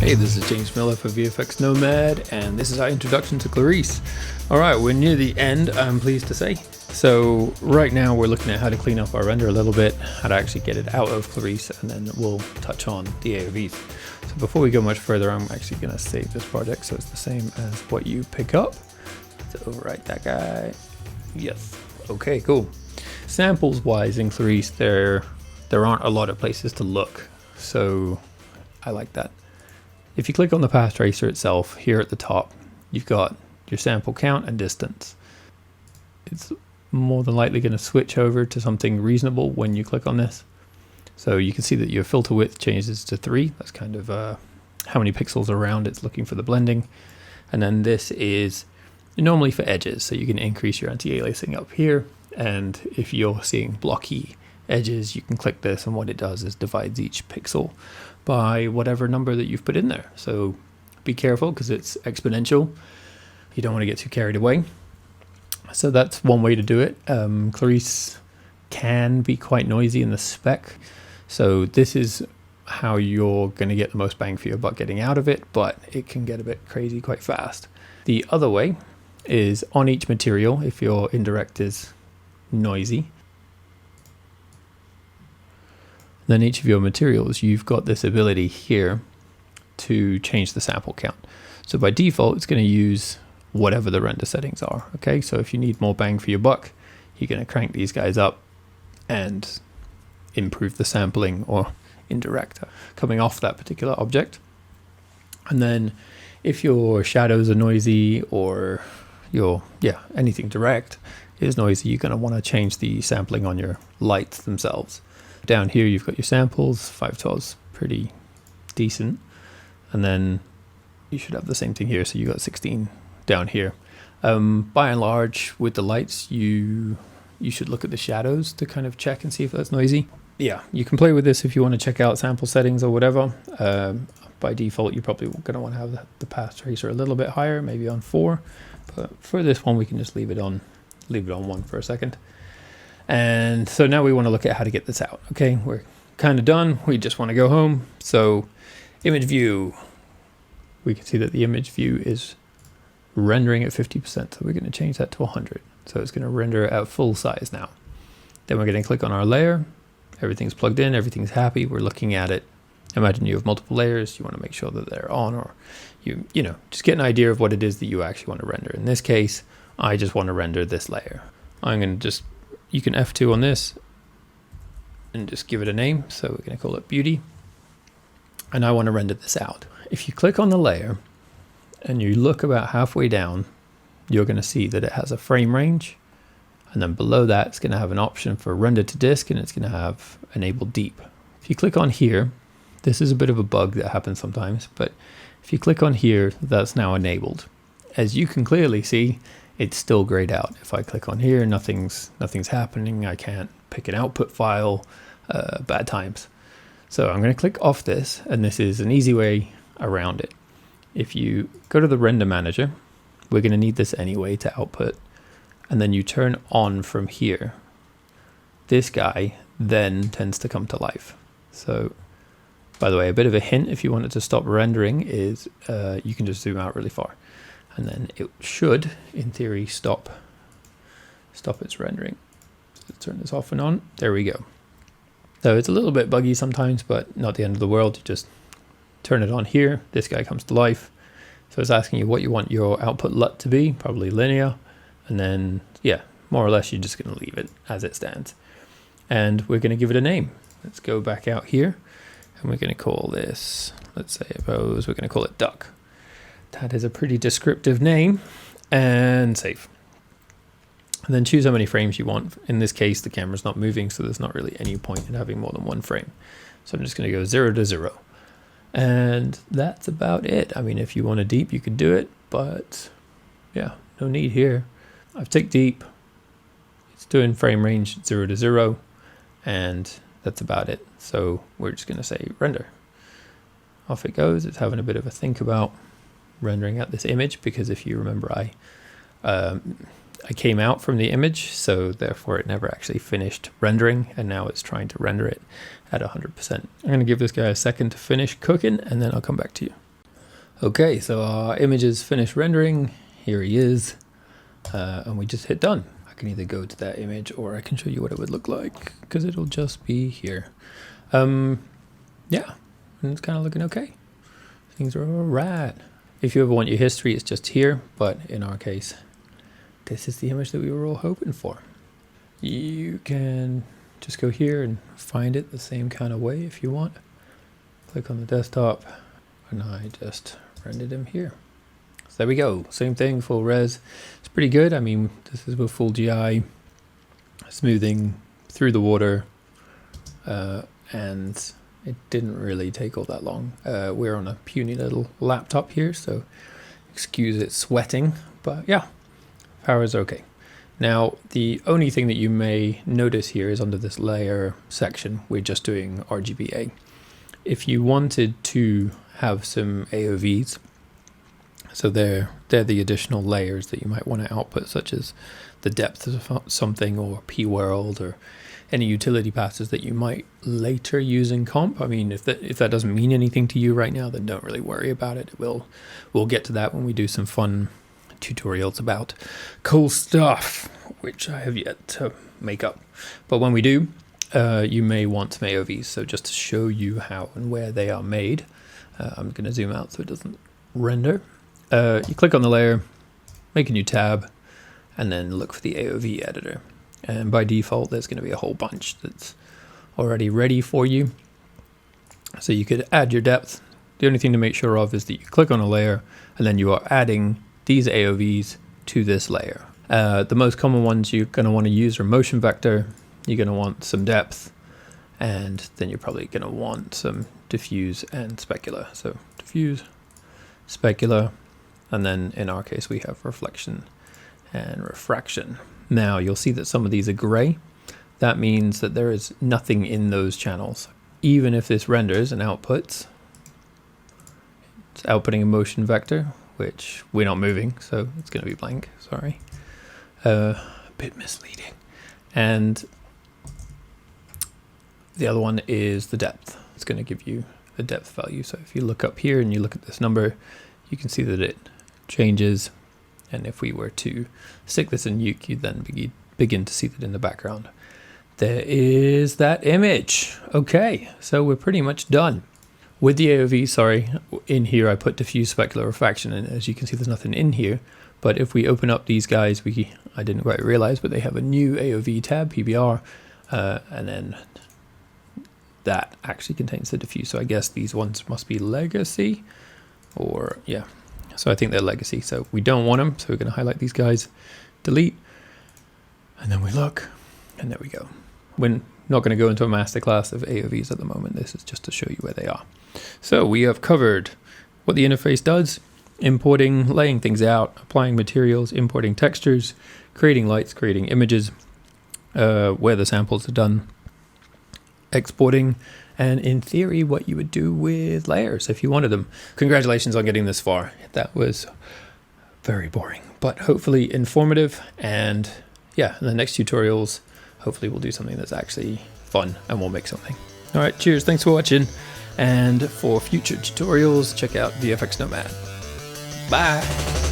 Hey, this is James Miller for VFX Nomad, and this is our introduction to Clarisse. Alright, we're near the end, I'm pleased to say. So right now we're looking at how to clean up our render a little bit, how to actually get it out of Clarisse, and then we'll touch on the AOVs. So before we go much further, I'm actually going to save this project so it's the same as what you pick up. So overwrite that guy. Yes. Okay, cool. Samples wise in Clarisse, there aren't a lot of places to look, so I like that. If you click on the path tracer itself, here at the top, you've got your sample count and distance. It's more than likely going to switch over to something reasonable when you click on this. So you can see that your filter width changes to 3. That's kind of how many pixels around it's looking for the blending. And then this is normally for edges, so you can increase your anti-aliasing up here. And if you're seeing blocky edges, you can click this, and what it does is divides each pixel by whatever number that you've put in there. So be careful because it's exponential. You don't want to get too carried away. So that's one way to do it. Clarisse can be quite noisy in the spec. So this is how you're going to get the most bang for your buck getting out of it, but it can get a bit crazy quite fast. The other way is on each material, if your indirect is noisy, then each of your materials, you've got this ability here to change the sample count. So by default, it's going to use whatever the render settings are. Okay, so if you need more bang for your buck, you're going to crank these guys up and improve the sampling or indirect coming off that particular object. And then if your shadows are noisy or anything direct is noisy, you're going to want to change the sampling on your lights themselves. Down here you've got your samples, 512's pretty decent, and then you should have the same thing here, so you got 16 down here. By and large with the lights you should look at the shadows to kind of check and see if that's noisy. Yeah, you can play with this if you want to check out sample settings or whatever. By default you're probably going to want to have the path tracer a little bit higher, maybe on 4, but for this one we can just leave it on 1 for a second. And so now we want to look at how to get this out. Okay, we're kind of done. We just want to go home. So image view, we can see that the image view is rendering at 50%. So we're going to change that to 100. So it's going to render at full size now. Then we're going to click on our layer. Everything's plugged in. Everything's happy. We're looking at it. Imagine you have multiple layers. You want to make sure that they're on, or you know, just get an idea of what it is that you actually want to render. In this case, I just want to render this layer. I'm going to you can F2 on this and just give it a name. So we're going to call it beauty. And I want to render this out. If you click on the layer and you look about halfway down, you're going to see that it has a frame range. And then below that, it's going to have an option for render to disk, and it's going to have enable deep. If you click on here, this is a bit of a bug that happens sometimes, but if you click on here, that's now enabled. As you can clearly see, it's still grayed out. If I click on here, nothing's happening. I can't pick an output file, bad times. So I'm going to click off this, and this is an easy way around it. If you go to the render manager, we're going to need this anyway to output, and then you turn on from here. This guy then tends to come to life. So by the way, a bit of a hint, if you want it to stop rendering, is you can just zoom out really far. And then it should, in theory, stop its rendering. So let's turn this off and on. There we go. So it's a little bit buggy sometimes, but not the end of the world. You just turn it on here. This guy comes to life. So it's asking you what you want your output LUT to be, probably linear. And then, yeah, more or less, you're just going to leave it as it stands. And we're going to give it a name. Let's go back out here. And we're going to call this, let's say, we're going to call it duck. That is a pretty descriptive name, and save. And then choose how many frames you want. In this case, the camera's not moving, so there's not really any point in having more than 1 frame. So I'm just going to go 0 to 0. And that's about it. I mean, if you want a deep, you could do it, but yeah, no need here. I've ticked deep. It's doing frame range 0 to 0, and that's about it. So we're just going to say render. Off it goes. It's having a bit of a think about rendering out this image, because if you remember, I came out from the image, so therefore it never actually finished rendering, and now it's trying to render it at 100%. I'm going to give this guy a second to finish cooking, and then I'll come back to you. Okay, so our image is finished rendering. Here he is. And we just hit done. I can either go to that image or I can show you what it would look like because it'll just be here. Yeah, and it's kind of looking okay. Things are all right. If you ever want your history, it's just here. But in our case, this is the image that we were all hoping for. You can just go here and find it the same kind of way if you want. Click on the desktop and I just rendered him here. So there we go. Same thing, full res. It's pretty good. I mean, this is with full GI, smoothing through the water, and it didn't really take all that long. We're on a puny little laptop here, so excuse it sweating, but yeah, power is okay. Now, the only thing that you may notice here is under this layer section, we're just doing RGBA. If you wanted to have some AOVs, so they're the additional layers that you might want to output, such as the depth of something or p-world or any utility passes that you might later use in comp. I mean, if that doesn't mean anything to you right now, then don't really worry about it. We'll get to that when we do some fun tutorials about cool stuff, which I have yet to make up. But when we do, you may want some AOVs. So just to show you how and where they are made, I'm going to zoom out so it doesn't render. You click on the layer, make a new tab, and then look for the AOV editor. And by default, there's going to be a whole bunch that's already ready for you. So you could add your depth. The only thing to make sure of is that you click on a layer, and then you are adding these AOVs to this layer. The most common ones you're going to want to use are motion vector. You're going to want some depth, and then you're probably going to want some diffuse and specular. So diffuse, specular, and then in our case we have reflection and refraction. Now you'll see that some of these are gray. That means that there is nothing in those channels. Even if this renders and outputs, it's outputting a motion vector, which we're not moving, so it's going to be blank, sorry. A bit misleading. And the other one is the depth. It's going to give you a depth value. So if you look up here and you look at this number, you can see that it changes. And if we were to stick this in Nuke, you then begin to see that in the background. There is that image. Okay, so we're pretty much done. With the AOV, sorry, in here I put diffuse, specular, refraction, and as you can see there's nothing in here. But if we open up these guys, I didn't quite realize, but they have a new AOV tab, PBR, and then that actually contains the diffuse. So I guess these ones must be legacy, or yeah. So I think they're legacy, so we don't want them. So we're going to highlight these guys, delete, and then we look, and there we go. We're not going to go into a masterclass of AOVs at the moment. This is just to show you where they are. So we have covered what the interface does, importing, laying things out, applying materials, importing textures, creating lights, creating images, where the samples are done, exporting, and in theory what you would do with layers if you wanted them. Congratulations on getting this far. That was very boring, but hopefully informative. And yeah, in the next tutorials, hopefully we'll do something that's actually fun and we'll make something. All right, cheers, thanks for watching. And for future tutorials, check out VFX Nomad. Bye.